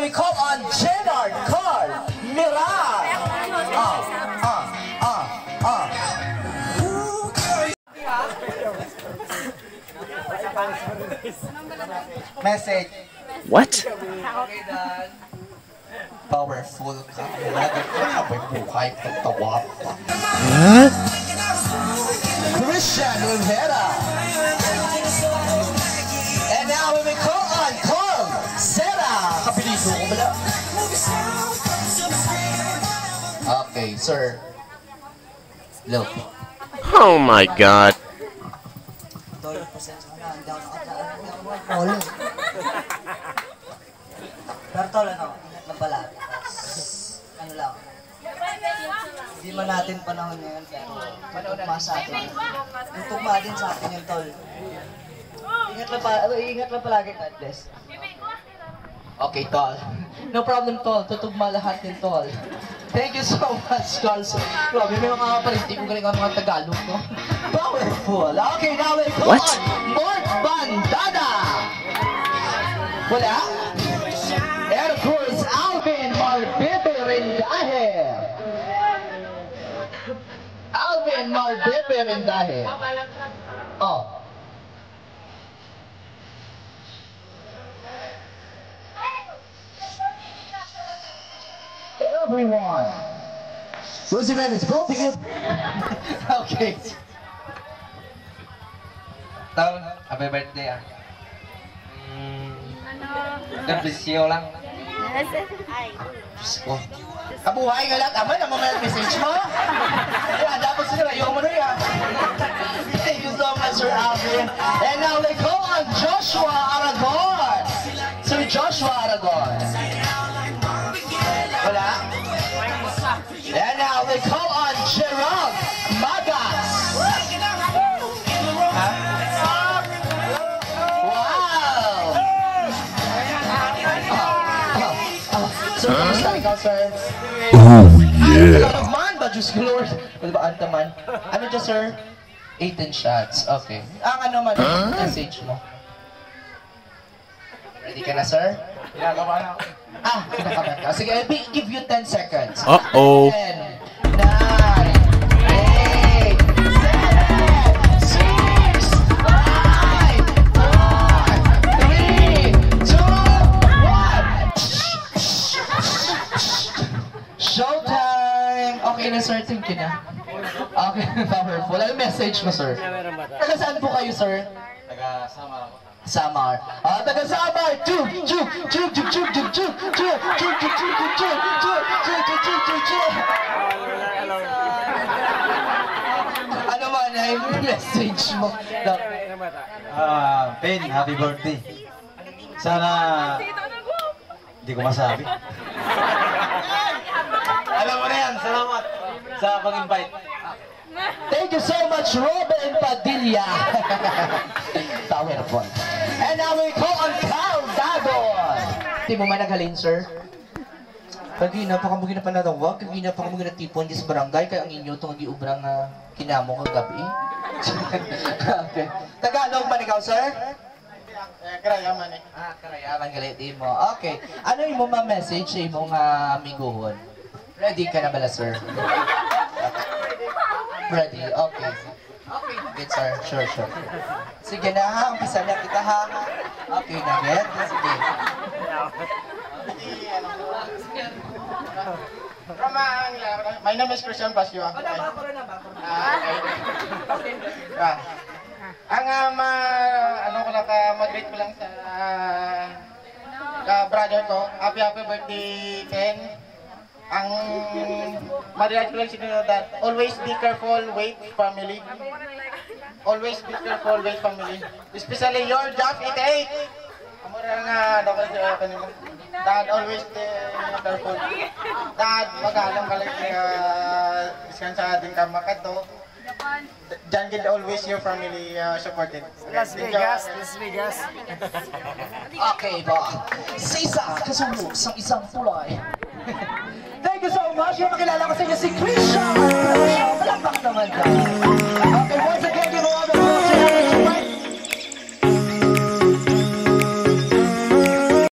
we call on Gerard Carl Miral. Message. What? Powerful ka. May buhay pagtawag pa. Huh? Christian Rivera. And now we call on Carl Serra. Kapiliso ko pala. Okay, sir. Look. Oh my god. Pero tol, ano, nagbalagi. Ano lang. Hindi man natin panahon ngayon, pero tutugma sa atin. Tutugma din sa atin yung tol. Ingat lang palagi, God bless. Okay, tol. No problem, tol. Tutugma lahat din, tol. Thank you so much, Carlson. Grabe, may mga kapalit. Hindi ko galing ang mga Tagalog, no? Powerful. Okay, now we call on Mark Bandada. Wala? And of course, Alvin Marbete Rendaje. Alvin Marbete Rendaje. Oh. Everyone. Rosie Man is voting it. Okay. Tol, happy birthday ah. Nabisyo lang. Oh. Kabuhay ka lang, tama na mga message mo. Yeah, dapat sila, yung mo na yan. Thank you so much, Sir Alvin. And now they call on Joshua Aragon. Sir Joshua Aragon. Wala? And now they call on Gerald Magas. Sir, kamusta ikaw, sir? Oh yeah. Ano naman ba, Diyos ko, Lord? Ano ba, antaman? Ano dyan, sir? 18 shots. Okay. Ang ano man, message mo. Ready ka na, sir? Ginagawa na ako. Kinakabahan ka. Sige, I'll give you 10 seconds. Uh-oh. 10, 9, 8, 7, 6, 5, 4, 3, 2, 1. Showtime! Okay na, sir. Thank you na. Okay, powerful. Ano message mo, sir? Taga saan po kayo, sir? Taga-sama ako. Samar. Taga Samar. Chuk, chuk, chuk, chuk, chuk, chuk, chuk, chuk, chuk, chuk, chuk, chuk, chuk, chuk, chuk, chuk, chuk, chuk, chuk. Ano man ay message mo? Ben, happy birthday. Sana hindi ko masabi. Alam mo na yan, salamat sa pag-invite. Thank you so much, Robin Padilla. Powerful. And now we call on Carl Dagon. Di mo man naghalin, sir? Kagina pa kamugin na panatawag, kagina pa kamugin na tipon di sa barangay, kaya ang inyo itong giubrang kinamo kagabi. Okay. Tagalog man ikaw, sir? Karayaman eh. Karayaman galit din mo. Okay. Ano yung mga message sa imong amiguhon? Ready ka na bala, sir? Ready? Okay. Okay, good, sir. Sure. Sige na ha, umpisa na kita ha. Okay na, get? Sige. My name is Christian Pasio. Ang ano ko lang, mag-greet ko lang sa brother ko. Happy birthday, Ken. Ang marinig ko lang sino that always be careful, wait, family. Always be careful, wait, family. Especially your job, 88. Amura nga, ano ko sa kanila. Dad, always be careful. Dad, mag-alam ka lang iskan sa ating kamakato. Diyan kita always your family supported. Las Vegas. Okay ba? Sa isa, kasunod sa isang tulay. Thank you so much. Yung makilala ko sa inyo si Christian. Palakpak naman ka.